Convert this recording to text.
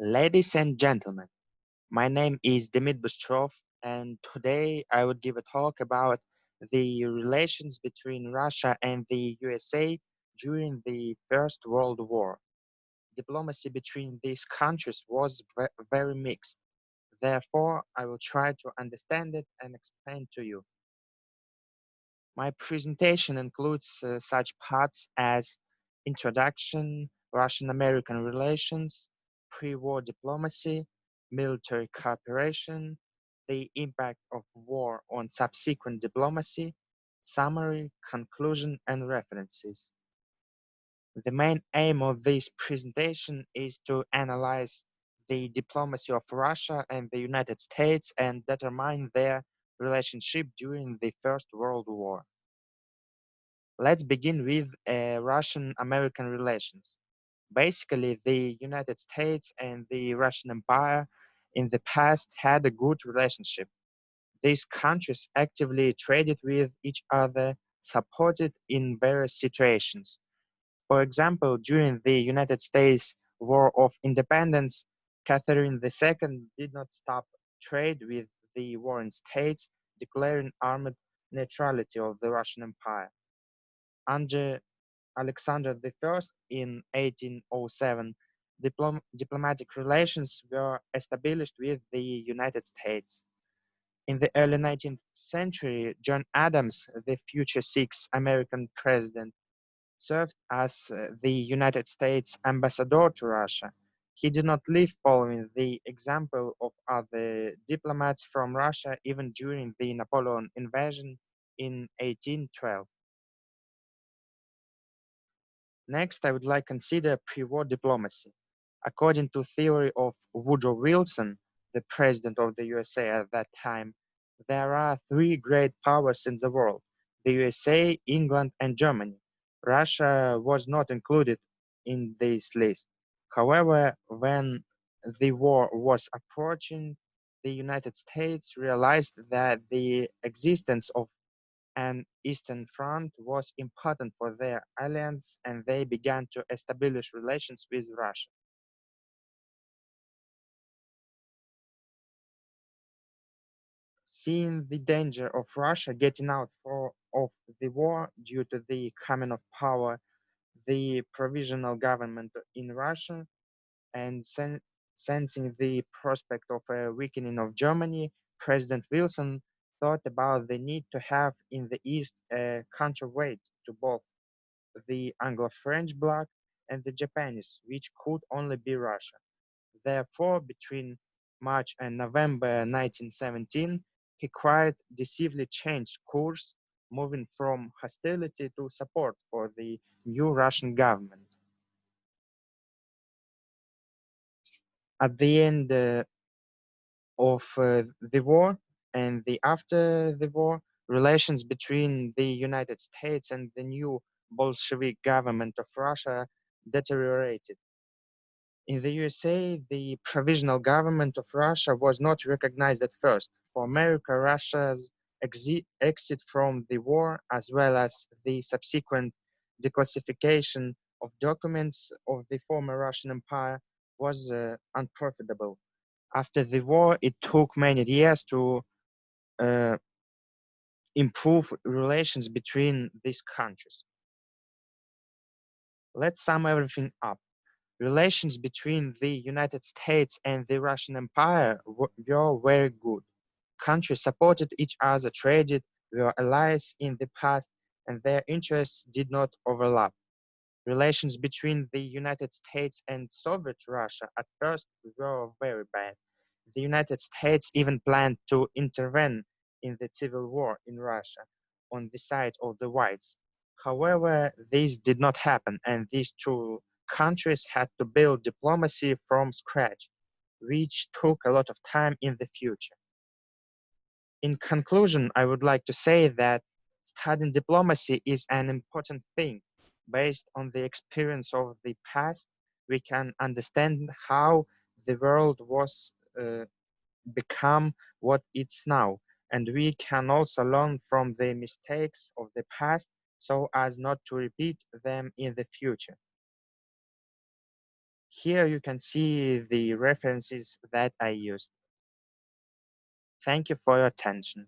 Ladies and gentlemen, my name is Demid Bystrov, and today I would give a talk about the relations between Russia and the USA during the First World War. Diplomacy between these countries was very mixed. Therefore, I will try to understand it and explain to you. My presentation includes such parts as introduction, Russian-American relations, pre-war diplomacy, military cooperation, the impact of war on subsequent diplomacy, summary, conclusion, and references. The main aim of this presentation is to analyze the diplomacy of Russia and the United States and determine their relationship during the First World War. Let's begin with Russian-American relations. Basically, the United States and the Russian Empire in the past had a good relationship. These countries actively traded with each other, supported in various situations. For example, during the United States War of Independence, Catherine II did not stop trade with the warring states, declaring armed neutrality of the Russian Empire. Under Alexander I in 1807, diplomatic relations were established with the United States. In the early 19th century, John Adams, the future sixth American president, served as the United States ambassador to Russia. He did not leave following the example of other diplomats from Russia even during the Napoleon invasion in 1812. Next, I would like to consider pre-war diplomacy. According to theory of Woodrow Wilson, the president of the USA at that time, there are three great powers in the world: the USA, England, and Germany. Russia was not included in this list. However, when the war was approaching, the United States realized that the existence of an Eastern Front was important for their alliance, and they began to establish relations with Russia. Seeing the danger of Russia getting out of the war due to the coming of power, the provisional government in Russia, and sensing the prospect of a weakening of Germany, President Wilson thought about the need to have in the East a counterweight to both the Anglo-French bloc and the Japanese, which could only be Russia. Therefore, between March and November 1917, he quite decisively changed course, moving from hostility to support for the new Russian government. At the end of the war and the after the war, relations between the United States and the new Bolshevik government of Russia deteriorated. In the USA, the provisional government of Russia was not recognized at first. For America, Russia's exit from the war, as well as the subsequent declassification of documents of the former Russian Empire, was unprofitable. After the war, it took many years to uh, improve relations between these countries. Let's sum everything up. Relations between the United States and the Russian Empire were very good. Countries supported each other, traded, were allies in the past, and their interests did not overlap. Relations between the United States and Soviet Russia at first were very bad. The United States even planned to intervene in the civil war in Russia on the side of the whites. However, this did not happen, and these two countries had to build diplomacy from scratch, which took a lot of time in the future. In conclusion, I would like to say that studying diplomacy is an important thing. Based on the experience of the past, we can understand how the world was become what it's now, and we can also learn from the mistakes of the past so as not to repeat them in the future. Here you can see the references that I used. Thank you for your attention.